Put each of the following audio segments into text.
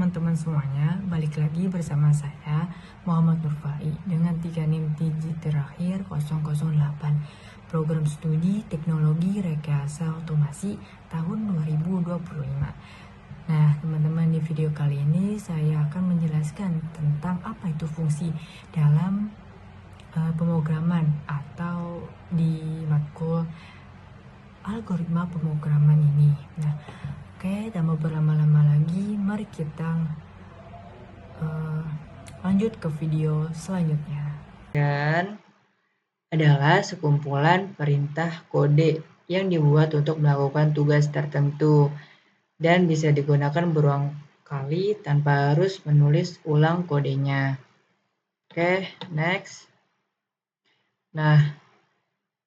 teman-teman semuanya, balik lagi bersama saya Muhammad Nurfai dengan 3 NIM digit terakhir 008, program studi teknologi rekayasa otomasi tahun 2025. Nah teman-teman, di video kali ini saya akan menjelaskan tentang apa itu fungsi dalam pemrograman atau di matkul algoritma pemrograman ini. Nah, oke, tanpa berlama-lama lagi, mari kita lanjut ke video selanjutnya. Dan adalah sekumpulan perintah kode yang dibuat untuk melakukan tugas tertentu dan bisa digunakan berulang kali tanpa harus menulis ulang kodenya. Oke, next. Nah,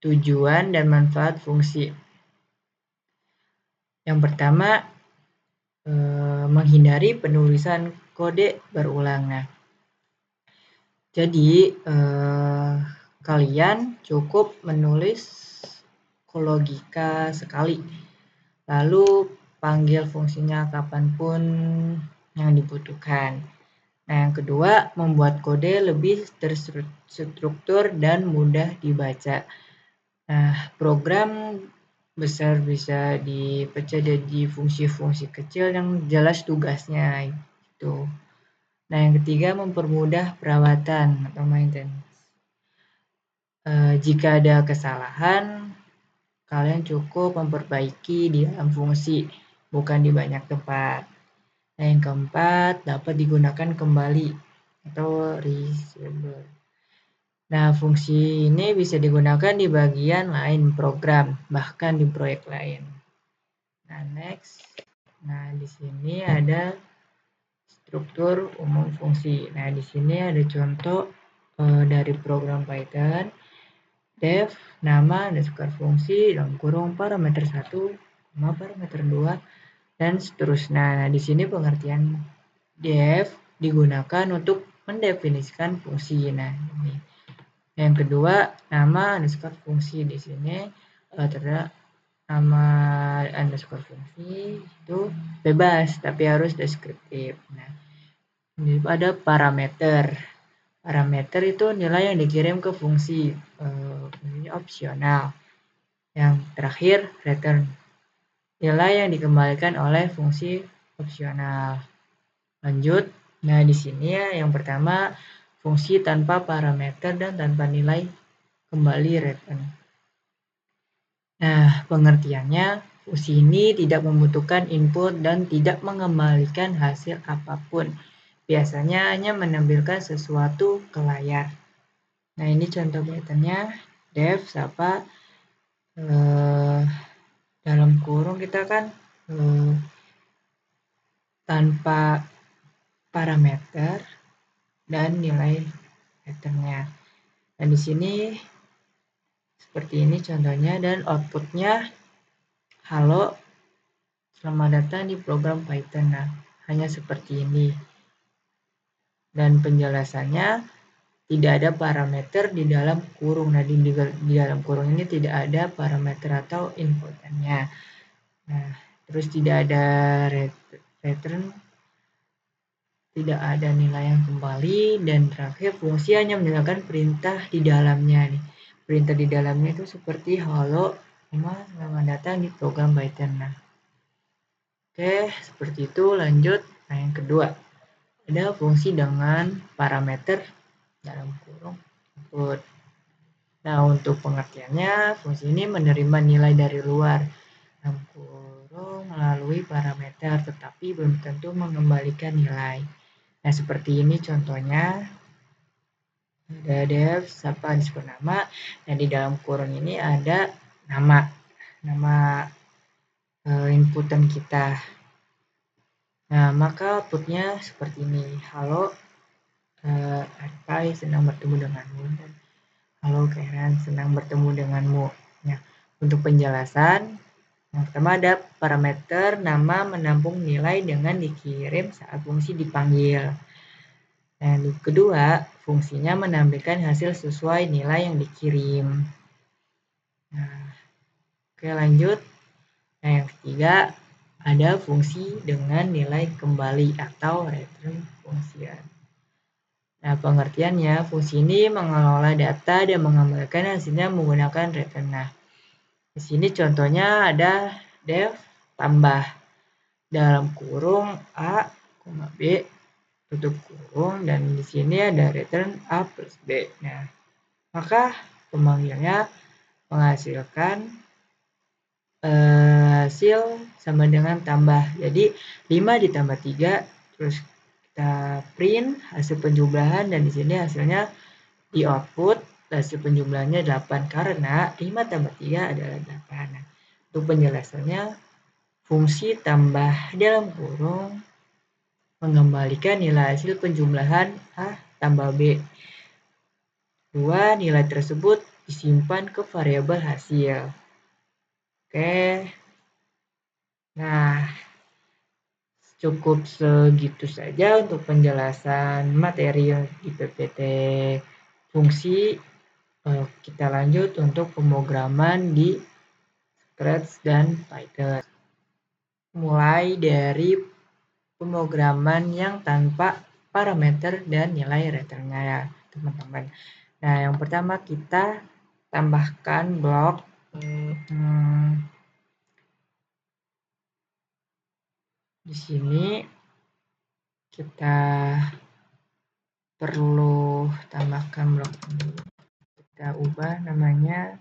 tujuan dan manfaat fungsi. Yang pertama, menghindari penulisan kode berulang. Nah, jadi kalian cukup menulis logika sekali, lalu panggil fungsinya kapanpun yang dibutuhkan. Nah, yang kedua, membuat kode lebih terstruktur dan mudah dibaca. Nah, program besar bisa dipecah jadi fungsi-fungsi kecil yang jelas tugasnya gitu. Nah, yang ketiga, mempermudah perawatan atau maintenance. Jika ada kesalahan, kalian cukup memperbaiki di dalam fungsi, bukan di banyak tempat. Nah, yang keempat, dapat digunakan kembali atau reusable. Nah, fungsi ini bisa digunakan di bagian lain program, bahkan di proyek lain. Nah, next. Nah, di sini ada struktur umum fungsi. Nah, di sini ada contoh dari program Python. Def, nama, underscore fungsi, dalam kurung parameter 1, parameter 2, dan seterusnya. Nah, di sini pengertian def digunakan untuk mendefinisikan fungsi. Nah, ini. Yang kedua, nama underscore fungsi. Di sini terdapat nama underscore fungsi itu bebas, tapi harus deskriptif. Nah, ini ada parameter. Parameter itu nilai yang dikirim ke fungsi. Fungsinya opsional. Yang terakhir, return. Nilai yang dikembalikan oleh fungsi opsional. Lanjut. Nah, di sini ya, yang pertama, fungsi tanpa parameter dan tanpa nilai kembali return. Nah, pengertiannya, fungsi ini tidak membutuhkan input dan tidak mengembalikan hasil apapun. Biasanya hanya menampilkan sesuatu ke layar. Nah, ini contoh Python-nya. Def, siapa? Dalam kurung kita kan tanpa parameter dan nilai returnnya. Dan di sini seperti ini contohnya, dan outputnya halo, selamat datang di program Python. Nah, hanya seperti ini. Dan penjelasannya tidak ada parameter di dalam kurung. Nah, di dalam kurung ini tidak ada parameter atau inputannya. Nah, terus tidak ada return, tidak ada nilai yang kembali, dan terakhir fungsi hanya menjalankan perintah di dalamnya nih. Perintah di dalamnya itu seperti halo, selamat datang di program Python. Nah, oke, seperti itu. Lanjut. Nah, yang kedua, ada fungsi dengan parameter dalam kurung input. Nah, untuk pengertiannya, fungsi ini menerima nilai dari luar dalam kurung melalui parameter, tetapi belum tentu mengembalikan nilai. Nah, seperti ini contohnya. Ada def, siapa, disebut nama. Nah, di dalam kurung ini ada nama inputan kita. Nah, maka outputnya seperti ini. Halo, Arpai, senang bertemu denganmu. Dan halo, Karen, senang bertemu denganmu. Nah, untuk penjelasan, yang pertama ada parameter nama menampung nilai dengan dikirim saat fungsi dipanggil. Dan yang kedua, fungsinya menampilkan hasil sesuai nilai yang dikirim. Nah, oke, lanjut. Nah, yang ketiga, ada fungsi dengan nilai kembali atau return function. Nah, pengertiannya, fungsi ini mengelola data dan mengembalikan hasilnya menggunakan return. Nah, di sini contohnya ada def tambah dalam kurung A, B, tutup kurung, dan di sini ada return A plus B. Nah, maka pemanggilnya menghasilkan hasil sama dengan tambah. Jadi 5 ditambah 3, terus kita print hasil penjumlahan, dan di sini hasilnya di output hasil penjumlahannya 8 karena 5 tambah 3 adalah 8. Nah, untuk penjelasannya, fungsi tambah dalam kurung mengembalikan nilai hasil penjumlahan A tambah B. Dua nilai tersebut disimpan ke variabel hasil. Oke. Nah, cukup segitu saja untuk penjelasan materi di PPT fungsi. Kita lanjut untuk pemrograman di Scratch dan Python. Mulai dari pemrograman yang tanpa parameter dan nilai returnnya ya teman-teman. Nah, yang pertama kita tambahkan blok di sini kita perlu tambahkan blok ini. Kita ubah namanya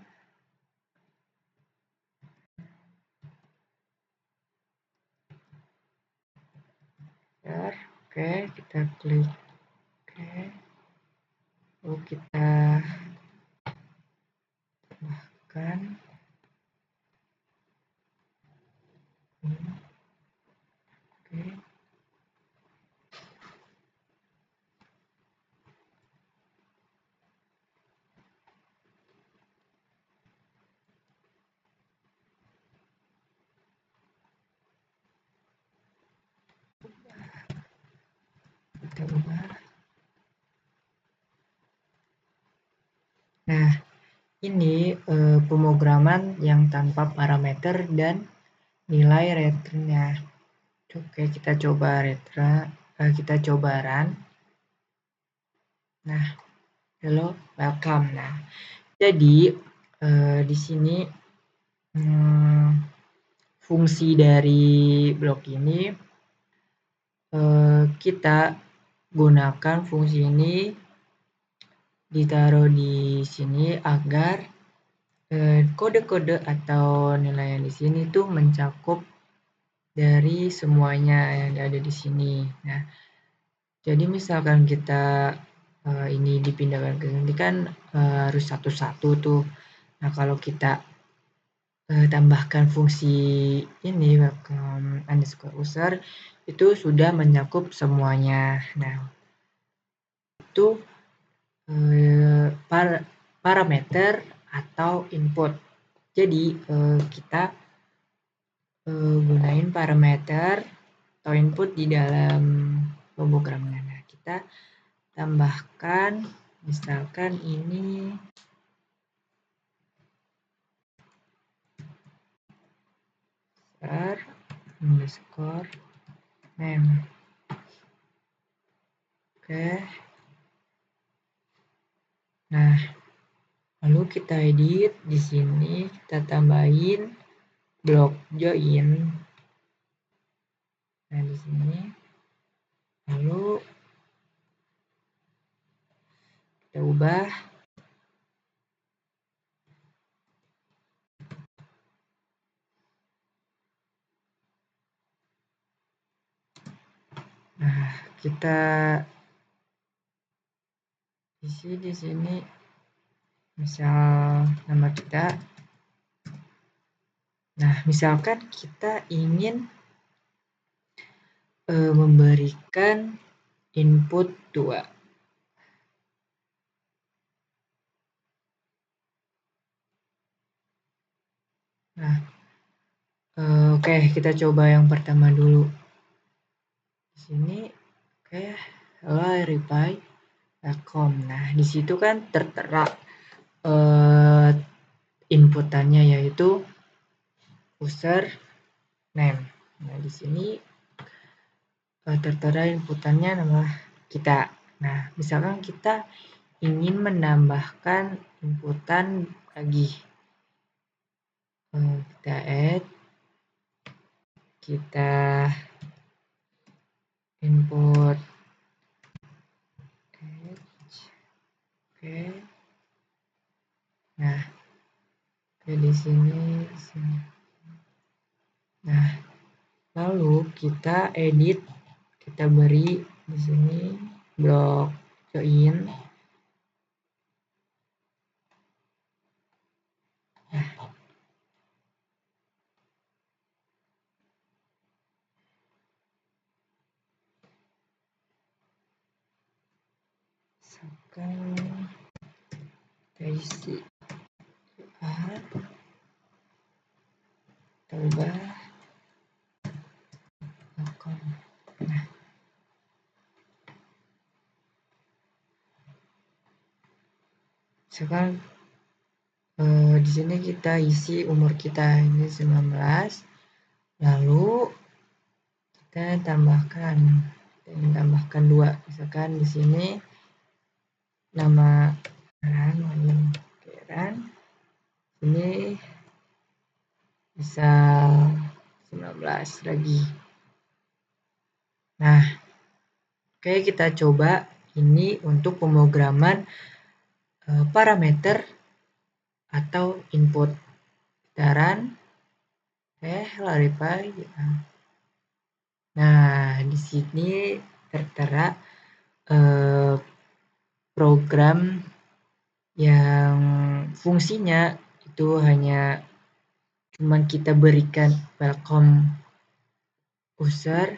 oke, kita klik oke, lalu kita tambahkan oke. Kita ubah. Nah, ini pemrograman yang tanpa parameter dan nilai returnnya. Oke, kita coba kita coba run. Nah, hello, welcome. Nah, jadi di sini fungsi dari blok ini kita gunakan fungsi ini ditaruh di sini agar kode-kode atau nilai yang di sini tuh mencakup dari semuanya yang ada di sini. Nah, jadi misalkan kita ini dipindahkan ke sini kan harus satu-satu tuh. Nah, kalau kita tambahkan fungsi ini welcome underscore user itu sudah mencakup semuanya. Nah, itu parameter atau input. Jadi kita gunain parameter atau input di dalam pemrograman. Nah, kita tambahkan misalkan ini underscore name. Oke. Nah, lalu kita edit di sini, kita tambahin blok join. Nah, di sini. Lalu kita ubah. Nah, kita isi di sini misal nama kita. Nah, misalkan kita ingin memberikan input 2. Nah, oke, kita coba yang pertama dulu. Di sini, oke, hello reply welcome. Nah, di situ kan tertera inputannya yaitu user name. Nah, di sini tertera inputannya nama kita. Nah, misalkan kita ingin menambahkan inputan lagi. Kita add, kita input edge. Oke. Nah, di sini. Nah, lalu kita edit, kita beri di sini blok join. Misalkan kita isi tambah akun. Nah, sekarang di sini kita isi umur kita ini 19. Lalu kita tambahkan 2. Misalkan di sini nama Keran. Ini bisa 19 lagi. Nah, oke, kita coba ini untuk pemrograman parameter atau input. Kita run, clarify. Nah, di sini tertera program yang fungsinya itu hanya cuman kita berikan welcome user.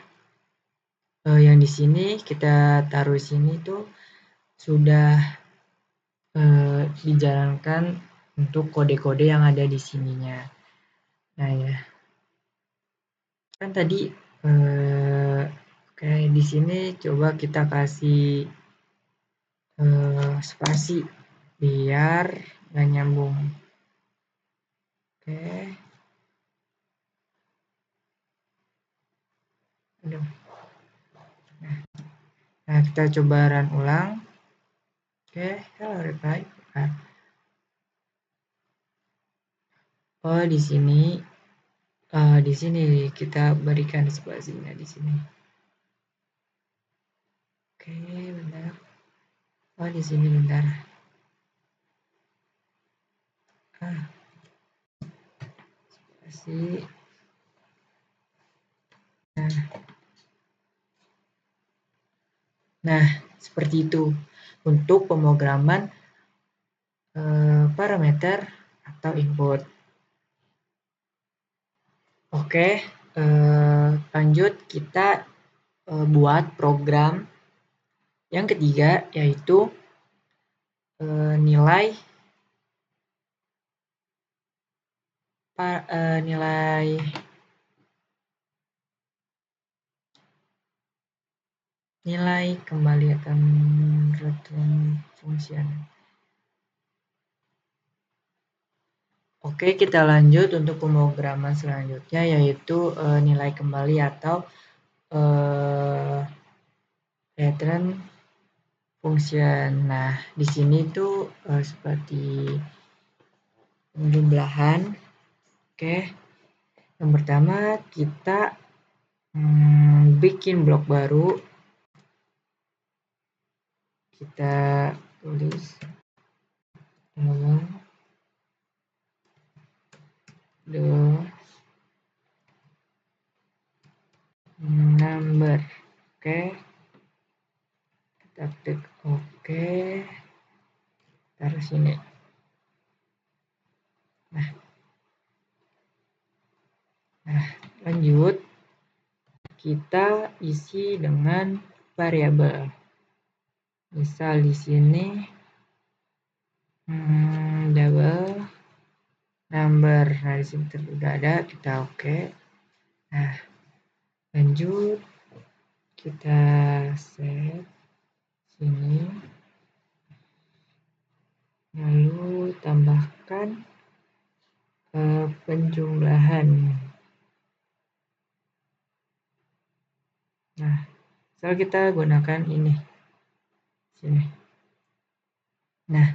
Yang di sini kita taruh sini tuh sudah dijalankan untuk kode-kode yang ada di sininya. Nah, ya kan tadi kayak di sini coba kita kasih spasi biar nggak nyambung. Oke. Aduh. Nah, kita coba run ulang. Oke, hello reply. Oh, di sini kita berikan spasinya di sini. Oke, bentar. Oh, di sini bentar. Spasi. Nah, seperti itu untuk pemrograman parameter atau input. Oke, lanjut kita buat program yang ketiga, yaitu nilai kembali akan return function. Oke, kita lanjut untuk pemrograman selanjutnya, yaitu nilai kembali atau return function. Nah, di sini tuh seperti penjumlahan. Oke, yang pertama kita bikin blok baru. Kita tulis the number. Oke, kita klik oke, taruh sini. Nah, lanjut kita isi dengan variabel. Misal di sini double number. Nah, di sini sudah ada, kita oke. Nah, lanjut kita set sini, lalu tambahkan penjumlahan. misal kita gunakan ini sini. Nah,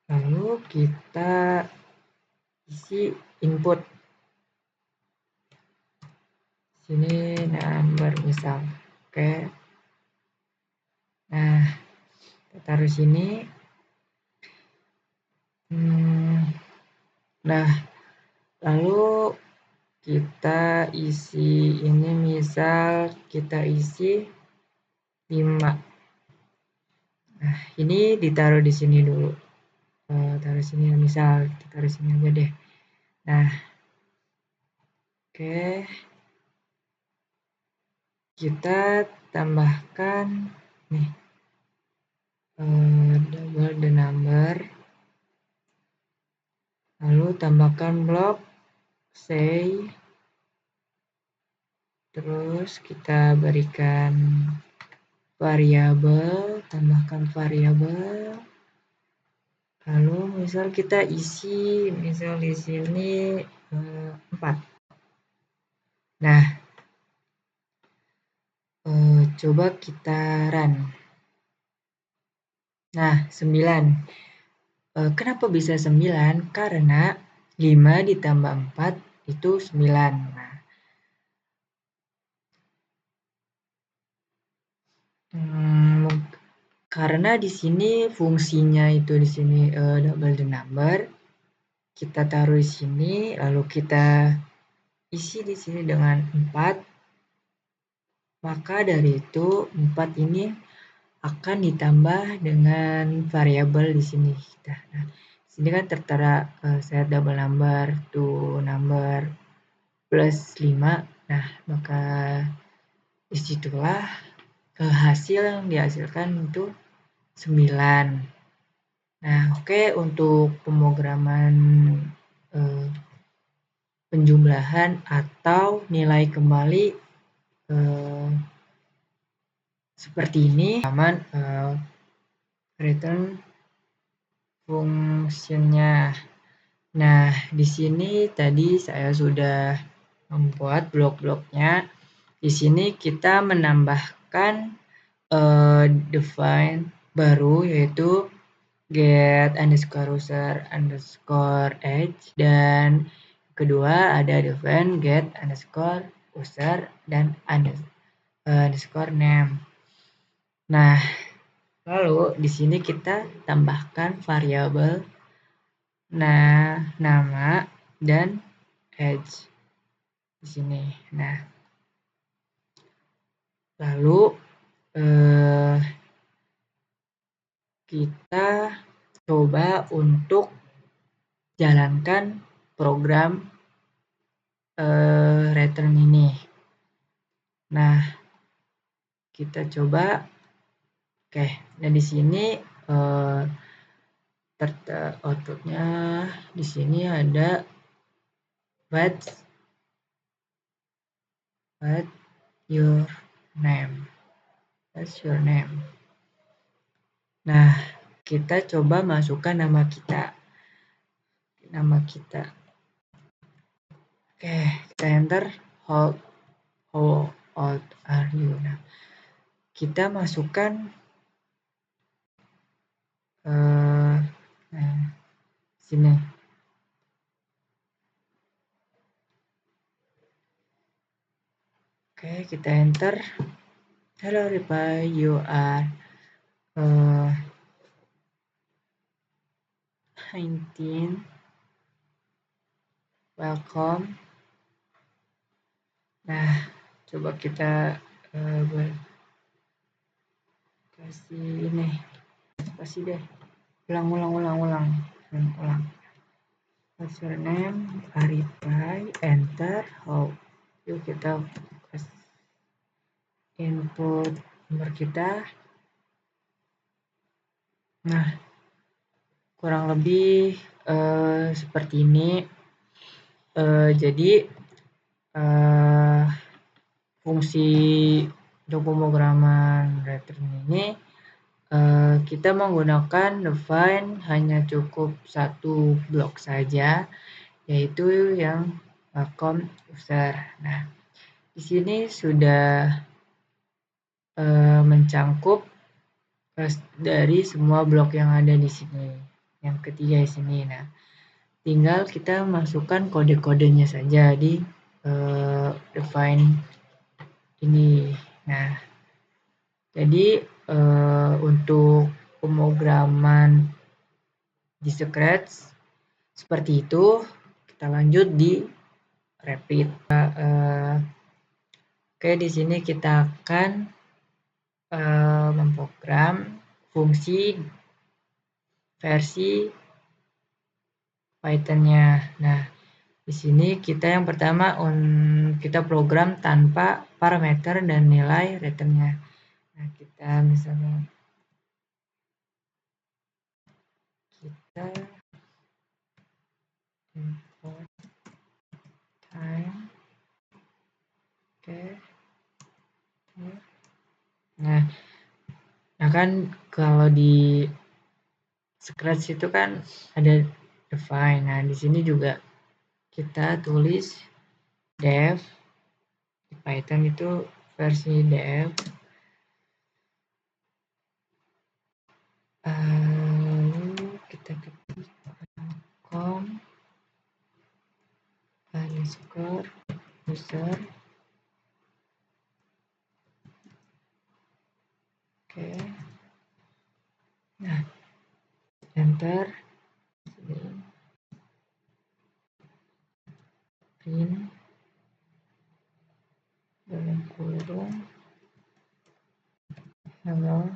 lalu kita isi input sini number misal. Oke. Nah, kita taruh sini. Nah, lalu kita isi ini, misal kita isi 5. Nah, ini ditaruh di sini dulu. Taruh sini, misal kita taruh sini aja deh. Nah, oke. Kita tambahkan nih double the number. Lalu tambahkan blok say. Terus kita berikan variabel, tambahkan variabel. Lalu misal kita isi, misal di sini 4. Nah, coba kita run. Nah, 9. Kenapa bisa 9? Karena 5 ditambah 4 itu 9. Nah, karena di sini fungsinya itu di sini double the number. Kita taruh di sini, lalu kita isi di sini dengan 4. Maka dari itu 4 ini akan ditambah dengan variabel di sini. Nah, sini kan tertera set double number to number plus 5. Nah, maka disitulah hasil yang dihasilkan itu 9. Nah, oke, untuk pemrograman penjumlahan atau nilai kembali seperti ini, aman return fungsinya. Nah, di sini tadi saya sudah membuat blok-bloknya. Di sini kita menambahkan define baru, yaitu get underscore user underscore age, dan kedua ada define get underscore user dan underscore name. Nah, lalu di sini kita tambahkan variabel nama dan age di sini. Nah, lalu kita coba untuk jalankan program return ini. Nah, kita coba. Oke, nah di sini outputnya di sini ada what's your name. What's your name? Nah, kita coba masukkan nama kita. Oke, kita enter. How old are you? Nah, kita masukkan sini. Oke, kita enter. Hello Ripai, you are 19. Welcome. Nah, coba kita kasih ini. Kasih deh. Ulang. What's your name? Ripai. Enter. Yuk kita kasih input nomor kita. Nah, kurang lebih seperti ini. Jadi fungsi untuk pemrograman return ini kita menggunakan define hanya cukup satu blok saja, yaitu yang com user. Nah, di sini sudah mencangkup dari semua blok yang ada di sini. Yang ketiga di sini. Nah, tinggal kita masukkan kode-kodenya saja di define ini. Nah, jadi untuk pemrograman di Scratch seperti itu. Kita lanjut di Rapid. Oke, di sini kita akan memprogram fungsi versi Python-nya. Nah, di sini kita yang pertama kita program tanpa parameter dan nilai return-nya. Nah, kita misalnya kita import time. Oke. Nah kan kalau di Scratch itu kan ada define. Nah, di sini juga kita tulis def. Di Python itu versi def. Lalu kita ketik com underscore user. Oke. Nah, enter. Print dalam kurung hello.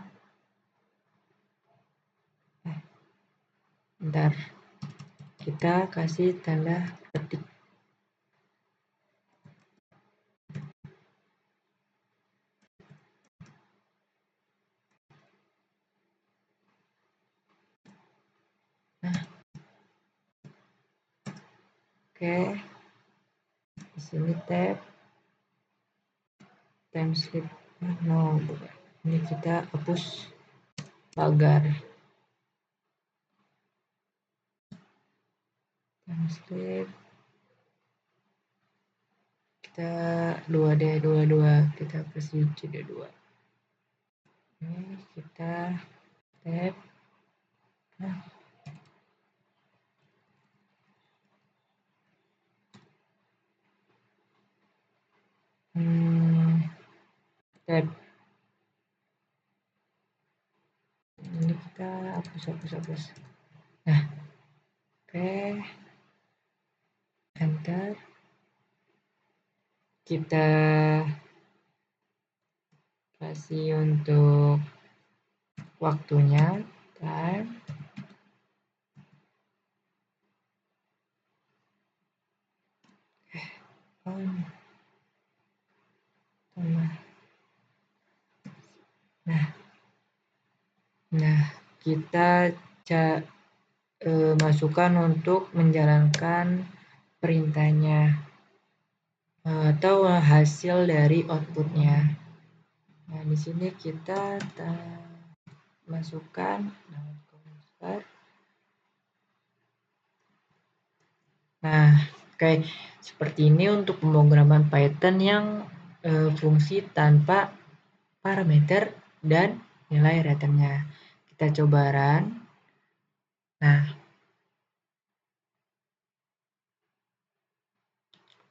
Bentar, kita kasih tanda petik. Nah, oke. Di sini tab timestamp. No, bukan. Ini kita hapus pagar. Timestamp. Kita 2D22, kita kasih CD2. Ini kita tab. Nah, tab. Ini kita hapus. Nah, oke. Enter. Kita kasih untuk waktunya time. Nah, kita masukkan untuk menjalankan perintahnya atau hasil dari outputnya. Nah, di sini kita masukkan Nah, kayak seperti ini untuk pemrograman Python yang fungsi tanpa parameter dan nilai return-nya. Kita coba run. Nah,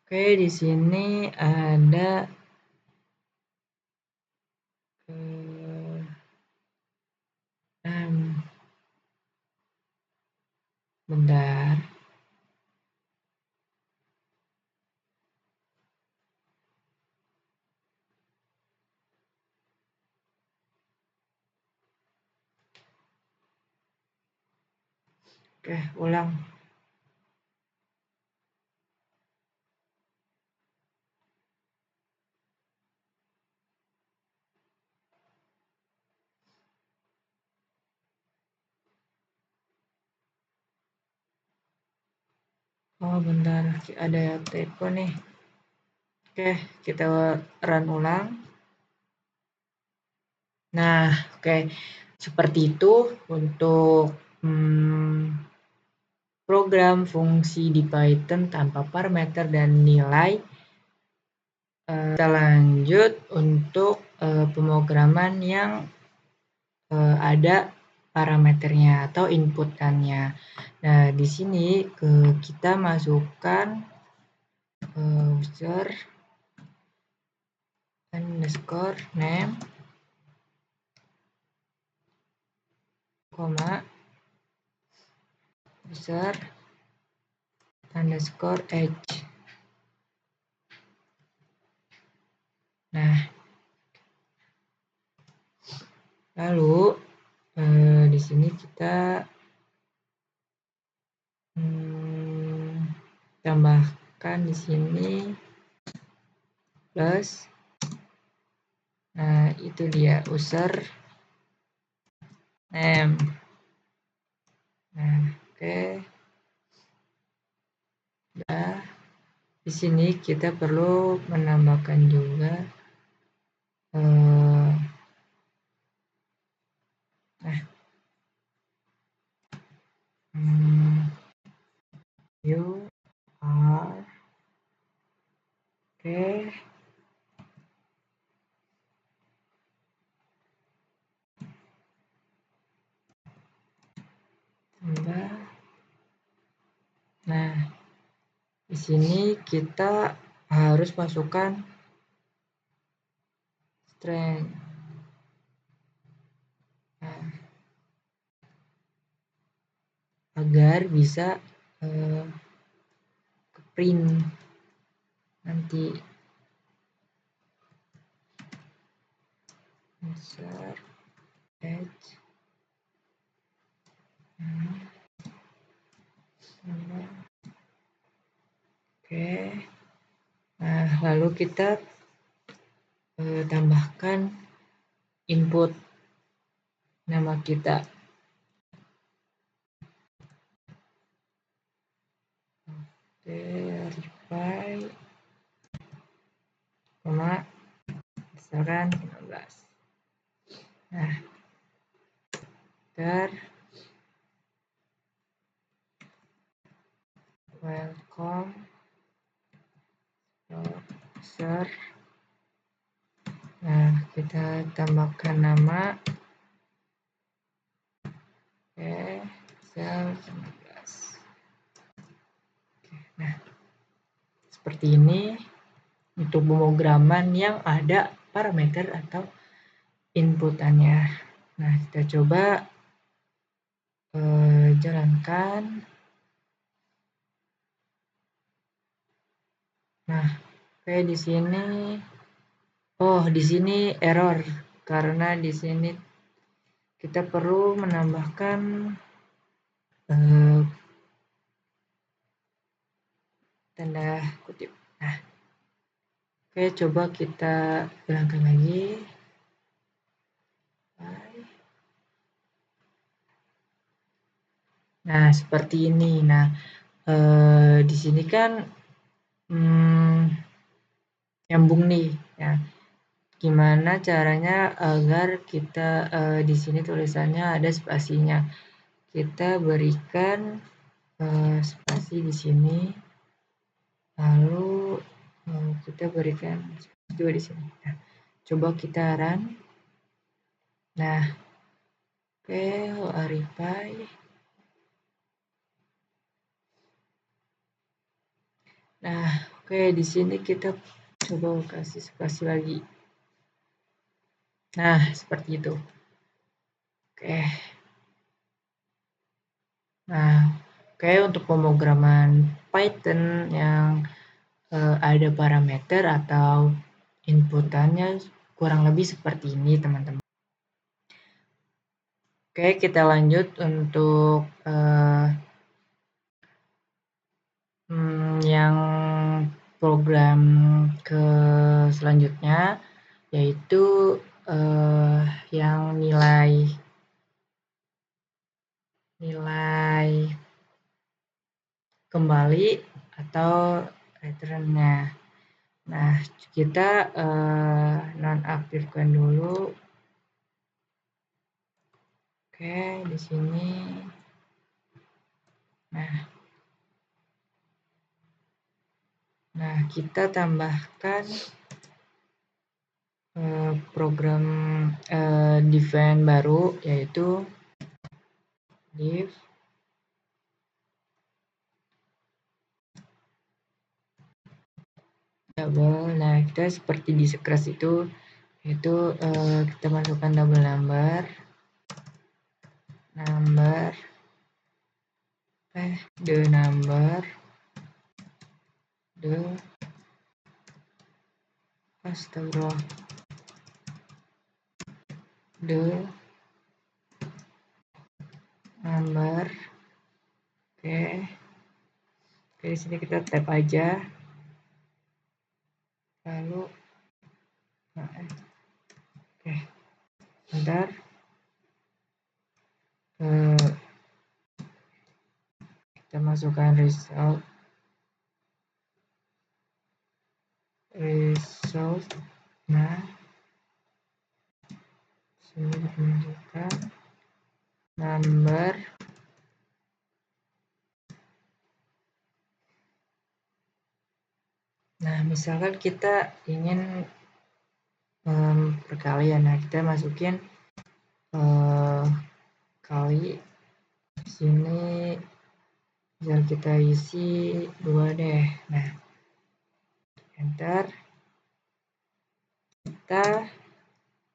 oke, di sini ada bentar. Oke, ulang. Oh, bentar, ada typo nih. Oke, kita run ulang. Nah, oke. Seperti itu untuk program fungsi di Python tanpa parameter dan nilai. Kita lanjut untuk pemrograman yang ada parameternya atau inputannya. Nah, di sini kita masukkan user underscore name, koma, user underscore age. Nah, lalu di sini kita tambahkan di sini plus. Nah, itu dia user name. Nah, oke. Nah, di sini kita perlu menambahkan juga you are oke. Tambah. Nah, di sini kita harus masukkan string. Nah, agar bisa ke print nanti. Insert edge. Oke. Nah, lalu kita tambahkan input nama kita. Verify, koma, misalkan 15. Nah, welcome user. Nah, kita tambahkan nama. Oke, sel 19. Oke, nah, seperti ini untuk pemrograman yang ada parameter atau inputannya. Nah, kita coba jalankan. Nah, oke, di sini di sini error karena di sini kita perlu menambahkan tanda kutip. Nah, oke, coba kita bilangkan lagi. Nah, seperti ini. Nah, di sini kan nyambung nih ya. Gimana caranya agar kita di sini tulisannya ada spasinya. Kita berikan spasi di sini. Lalu kita berikan spasi juga di sini. Nah, coba kita run. Nah, oke, verify. Nah, oke, di sini kita coba kasih spasi lagi. Nah, seperti itu. Oke. Nah, oke, untuk pemrograman Python yang ada parameter atau inputannya kurang lebih seperti ini, teman-teman. Oke, kita lanjut untuk yang program ke selanjutnya, yaitu yang nilai kembali atau return-nya. Nah, kita nonaktifkan dulu. Oke, di sini. Nah, Nah, kita tambahkan program define baru, yaitu div double. Nah, kita seperti di Scratch itu, yaitu kita masukkan double number the number the astagfirullah the number. Oke, di sini kita tap aja, lalu oke, bentar. Kita masukkan result. Nah, sini ditunjukkan number. Nah, misalkan kita ingin perkalian, nah kita masukin kali. Di sini misal kita isi 2 deh. Nah, enter. Kita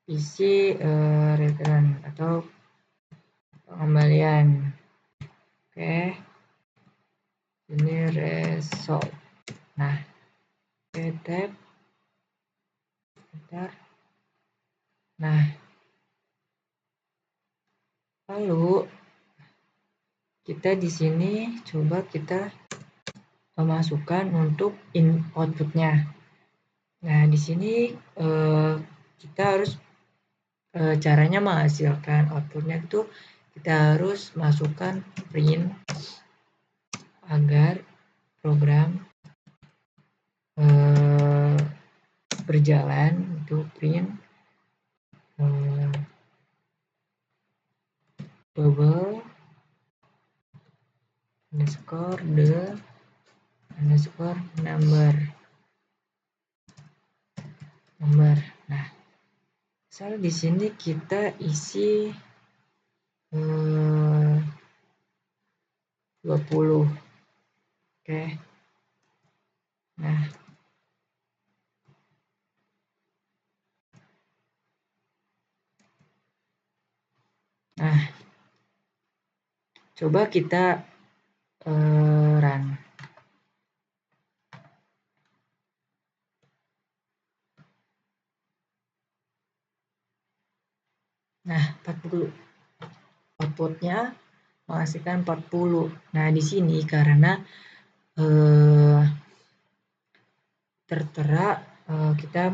isi return atau pengembalian. Oke, ini result. Nah, tab, enter. Nah, lalu kita di sini coba kita memasukkan untuk outputnya. Nah, di sini kita harus caranya menghasilkan outputnya itu kita harus masukkan print agar program berjalan. Itu print bubble underscore the underscore number. Nah, misal di sini kita isi 20. Oke. Nah, coba kita run. Nah, 40. Outputnya menghasilkan 40. Nah, di sini karena tertera kita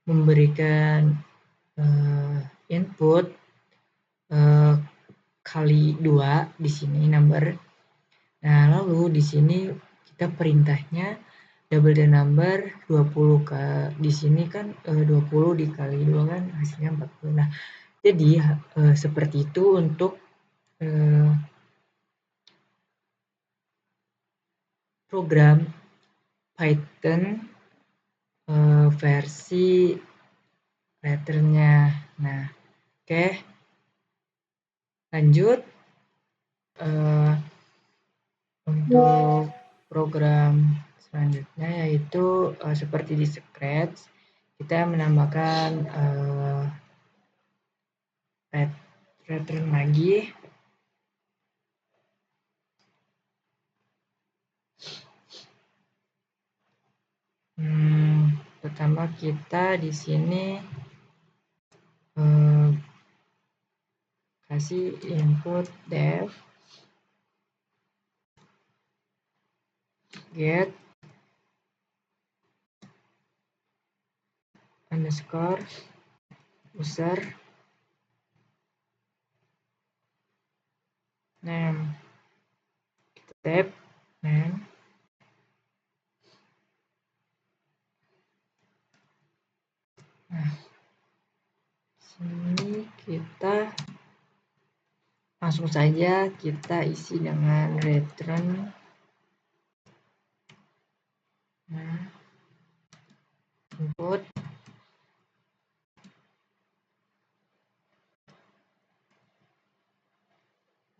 memberikan input kali 2 di sini number. Nah, lalu di sini kita perintahnya double the number 20 di sini kan 20 dikali 2 kan hasilnya 40. Nah, jadi seperti itu untuk program Python versi letternya. Nah, oke. Lanjut untuk program selanjutnya, yaitu seperti di Scratch kita menambahkan return lagi. Pertama kita di sini kasih input def get underscore user name, kita tab name. Nah, sini kita langsung saja kita isi dengan return Nah, input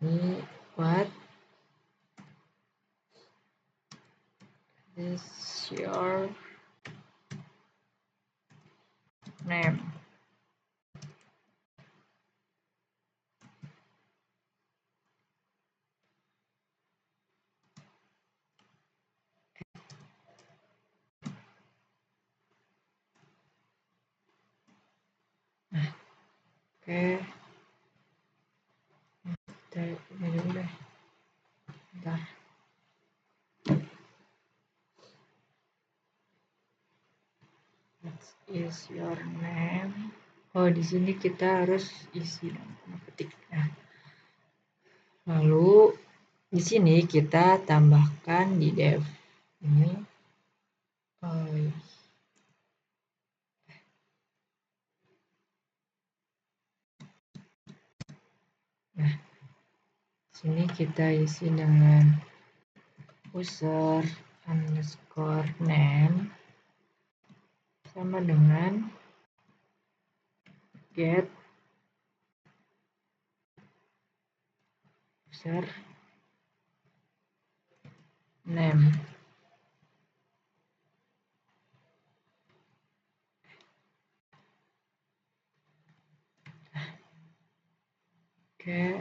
ini what is your name. Nah, oke, kita ini dulu deh, bentar. What is your name? Oh, di sini kita harus isi nama petik. Nah, lalu di sini kita tambahkan di def ini. Oh, nah, sini kita isi dengan user underscore name sama dengan get user name. Oke.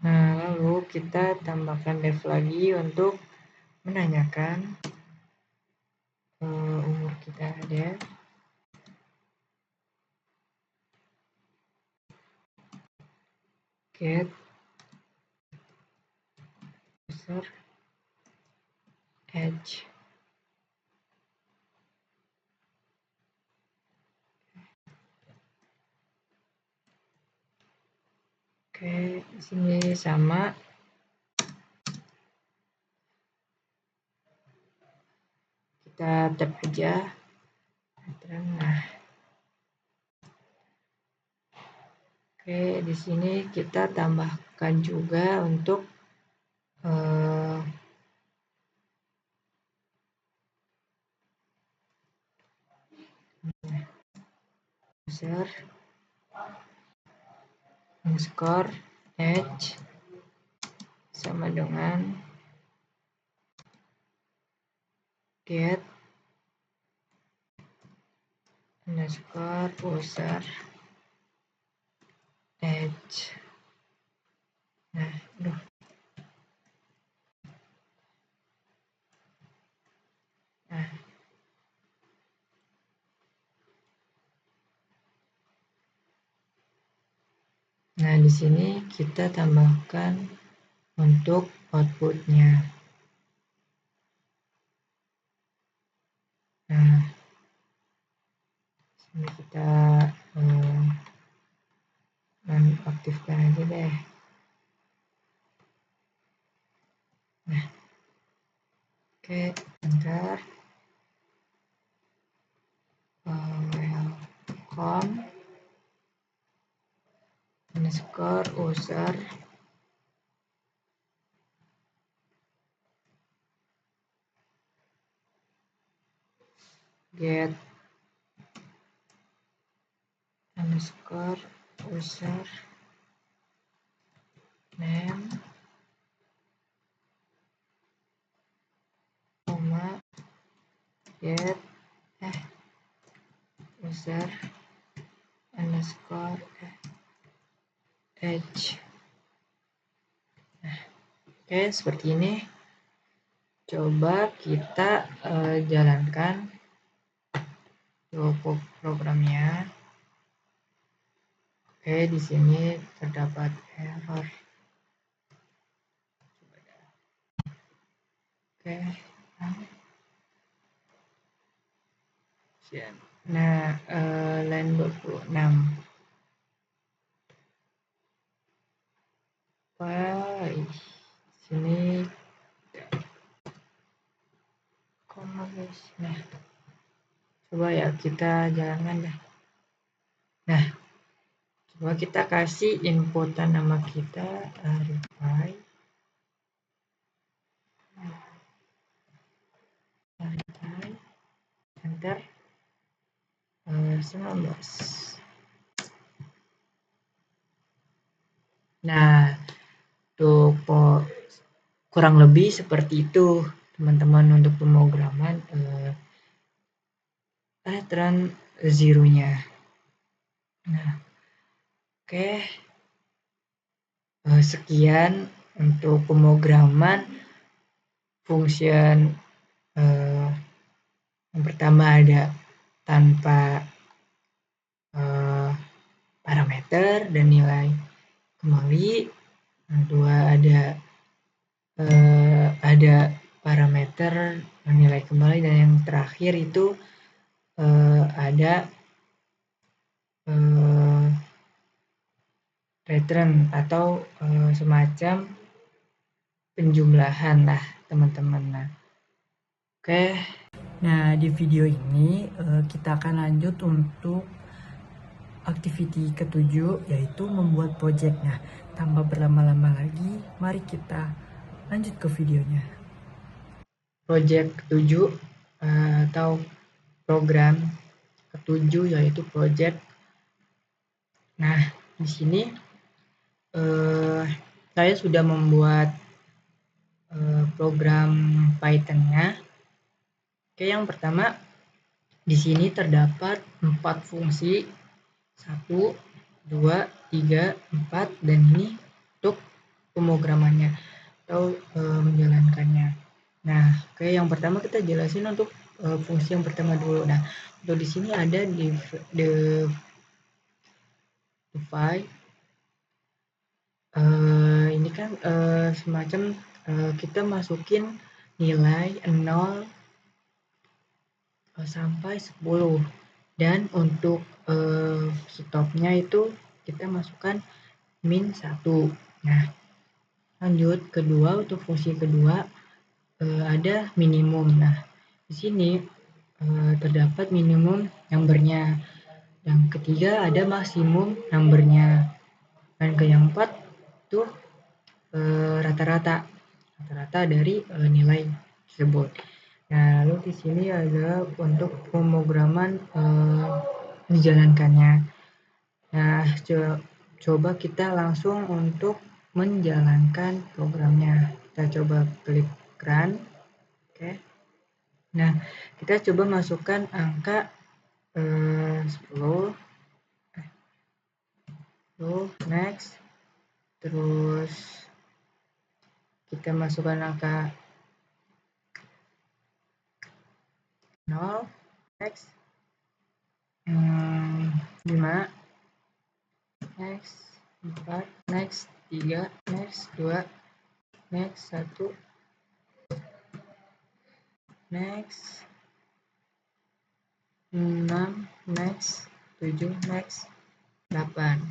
Nah, lalu kita tambahkan def lagi untuk menanyakan umur kita def. Get user age. Oke, di sini sama. Kita tab aja. Nah, oke, di sini kita tambahkan juga untuk user underscore age sama dengan get underscore user age. Nah, Nah, di sini kita tambahkan untuk outputnya. Nah, sini kita nonaktifkan aja deh. Nah, oke, bentar. Welcome underscore user get underscore user name get user underscore age. Nah, oke, seperti ini. Coba kita jalankan programnya. Oke, di sini terdapat error. Oke. Nah, line 26. Wah, sini koma guys. Nah, coba ya kita jalankan deh. Nah, coba kita kasih inputan nama kita reply. Enter. 19. Nah, untuk kurang lebih seperti itu teman-teman untuk pemrograman pattern zero-nya. Nah, oke. Sekian untuk pemrograman function yang pertama ada tanpa parameter dan nilai kembali. Yang kedua ada parameter dan nilai kembali, dan yang terakhir itu ada return atau semacam penjumlahan lah teman-teman. Nah, oke. Nah, di video ini kita akan lanjut untuk activity ketujuh, yaitu membuat project. Nah, tanpa berlama-lama lagi, mari kita lanjut ke videonya. Project ketujuh atau program ketujuh yaitu project. Nah, di sini saya sudah membuat program Python-nya. Oke, yang pertama di sini terdapat 4 fungsi, 1, 2, 3, 4, dan ini untuk pemrogramannya atau menjalankannya. Nah, oke, yang pertama kita jelasin untuk fungsi yang pertama dulu. Nah, untuk di sini ada divide. Ini kan semacam kita masukin nilai 0 sampai 10, dan untuk stopnya itu kita masukkan min 1. Nah, lanjut kedua, untuk fungsi kedua ada minimum. Nah, di sini terdapat minimum numbernya. Yang ketiga ada maksimum numbernya, dan ke yang empat itu rata-rata dari nilai tersebut. Nah, lalu di sini ada untuk pemrograman dijalankannya. Nah, coba kita langsung untuk menjalankan programnya. Kita coba klik run. Oke. Nah, kita coba masukkan angka 10. Next. Terus kita masukkan angka 0, next, 5, next, 4, next, 3, next, 2, next, 1, next, 6, next, 7, next, 8.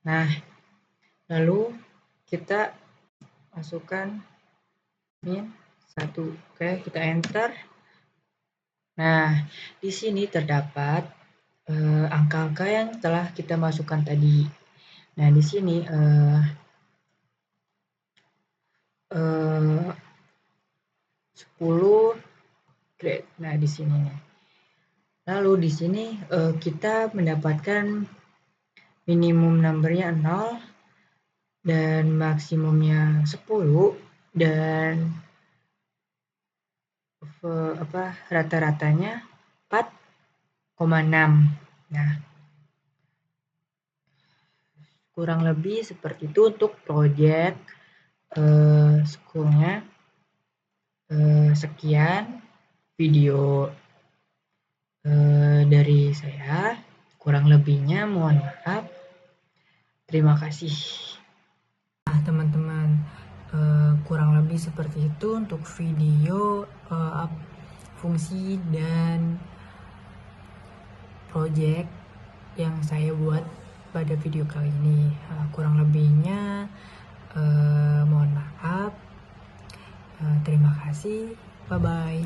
Nah, lalu kita masukkan min 1. Oke, kita enter. Nah, di sini terdapat angka-angka yang telah kita masukkan tadi. Nah, di sini 10 grade. Nah, di sini. Lalu di sini kita mendapatkan minimum numbernya 0 dan maksimumnya 10, dan rata-ratanya 4,6. Nah, kurang lebih seperti itu untuk project schoolnya. Sekian video dari saya, kurang lebihnya mohon maaf. Terima kasih. Nah, teman-teman, kurang lebih seperti itu untuk video fungsi dan project yang saya buat pada video kali ini. Kurang lebihnya mohon maaf. Terima kasih. Bye-bye.